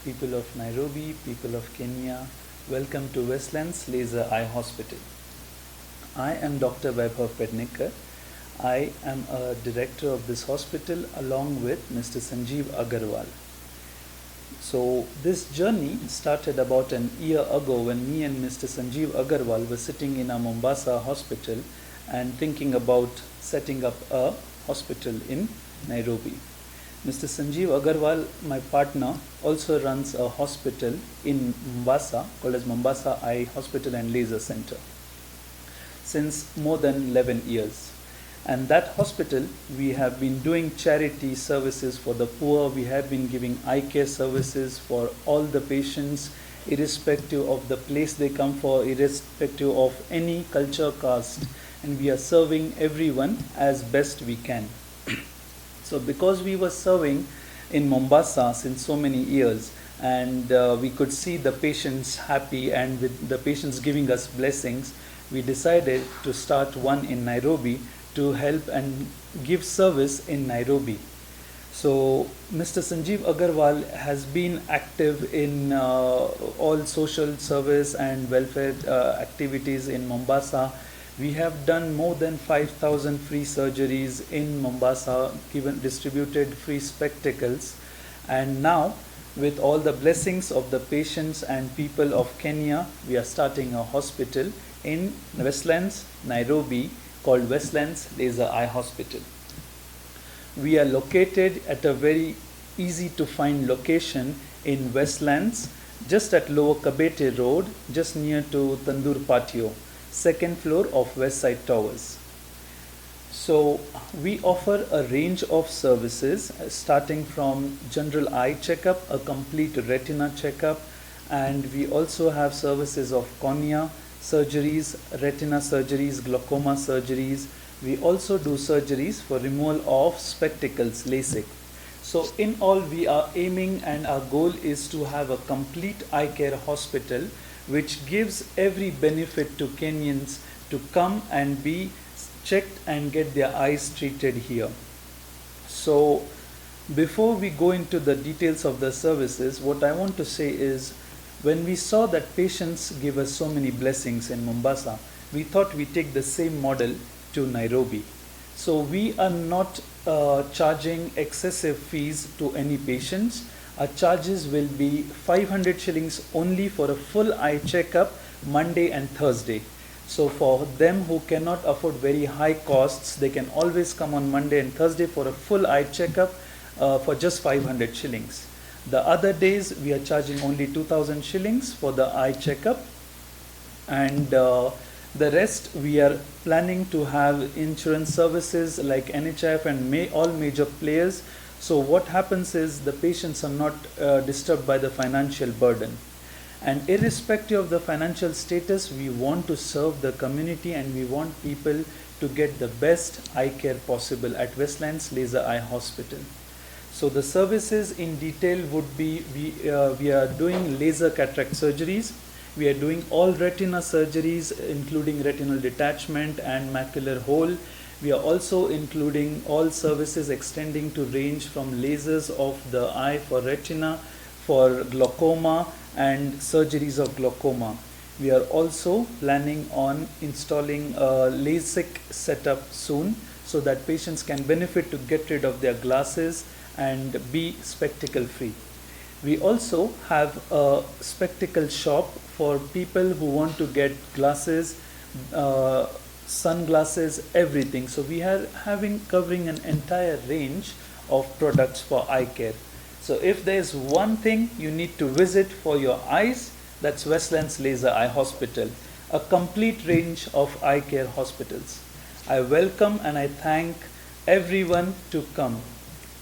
people of Nairobi, people of Kenya. Welcome to Westlands Laser Eye Hospital. I am Dr. Vaibhav Pednekar. I am a director of this hospital along with Mr. Sanjeev Agarwal. So this journey started about an year ago when me and Mr. Sanjeev Agarwal were sitting in our Mombasa hospital and thinking about setting up a hospital in Nairobi. Mr. Sanjeev Agarwal, my partner, also runs a hospital in Mombasa called as Mombasa Eye Hospital and Laser Center since more than 11 years. And that hospital, we have been doing charity services for the poor. We have been giving eye care services for all the patients, irrespective of the place they come for, irrespective of any culture, caste. And we are serving everyone as best we can. So because we were serving in Mombasa since so many years, and we could see the patients happy and with the patients giving us blessings, we decided to start one in Nairobi to help and give service in Nairobi. So Mr. Sanjeev Agarwal has been active in all social service and welfare activities in Mombasa. We have done more than 5,000 free surgeries in Mombasa, distributed free spectacles, and now with all the blessings of the patients and people of Kenya, we are starting a hospital in Westlands, Nairobi, called Westlands Laser Eye Hospital. We are located at a very easy to find location in Westlands, just at Lower Kabete Road, just near to Tandoor Patio, second floor of Westside Towers. So we offer a range of services starting from general eye checkup, a complete retina checkup, and we also have services of cornea surgeries, retina surgeries, glaucoma surgeries. We also do surgeries for removal of spectacles, LASIK. So in all, we are aiming and our goal is to have a complete eye care hospital which gives every benefit to Kenyans to come and be checked and get their eyes treated here. So before we go into the details of the services, what I want to say is, when we saw that patients give us so many blessings in Mombasa, we thought we take the same model to Nairobi. So we are not charging excessive fees to any patients. Our charges will be 500 shillings only for a full eye checkup Monday and Thursday. So for them who cannot afford very high costs, they can always come on Monday and Thursday for a full eye checkup for just 500 shillings. The other days we are charging only 2,000 shillings for the eye checkup, and the rest we are planning to have insurance services like NHIF and all major players. So what happens is the patients are not disturbed by the financial burden. And irrespective of the financial status, we want to serve the community and we want people to get the best eye care possible at Westlands Laser Eye Hospital. So the services in detail would be, we are doing laser cataract surgeries. We are doing all retina surgeries, including retinal detachment and macular hole. We are also including all services extending to range from lasers of the eye for retina, for glaucoma and surgeries of glaucoma. We are also planning on installing a LASIK setup soon so that patients can benefit to get rid of their glasses and be spectacle free. We also have a spectacle shop for people who want to get glasses, sunglasses, everything. So we are covering an entire range of products for eye care. So if there's one thing you need to visit for your eyes, that's Westlands Laser Eye Hospital, a complete range of eye care hospitals. I welcome and I thank everyone to come.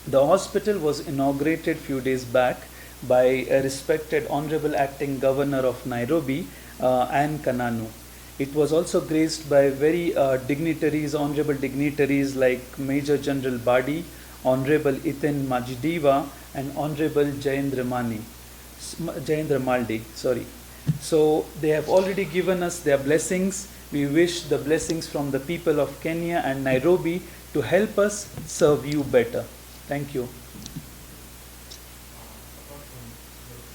The hospital was inaugurated few days back by a respected Honorable Acting Governor of Nairobi, Anne Kananu. It was also graced by very honorable dignitaries like Major General Badi, Honorable Itin Majdiwa, and Honorable Jayendra Maldi. So they have already given us their blessings. We wish the blessings from the people of Kenya and Nairobi to help us serve you better. Thank you. Apart from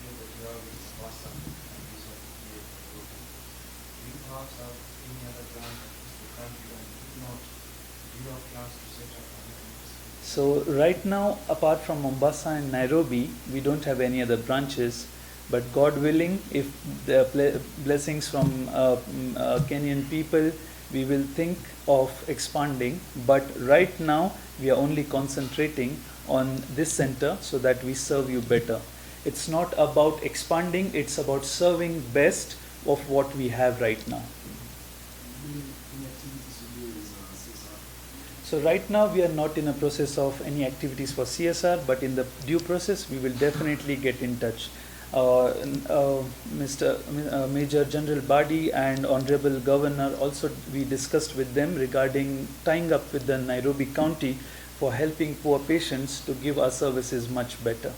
your plans to set up other campuses? So right now, apart from Mombasa and Nairobi, we don't have any other branches. But God willing, if the blessings from Kenyan people, we will think of expanding. But right now, we are only concentrating on this center so that we serve you better. It's not about expanding, it's about serving best of what we have right now. Any activities you do is CSR? So right now we are not in a process of any activities for CSR, but in the due process we will definitely get in touch. Major General Badi and Honorable Governor also we discussed with them regarding tying up with the Nairobi County for helping poor patients to give our services much better.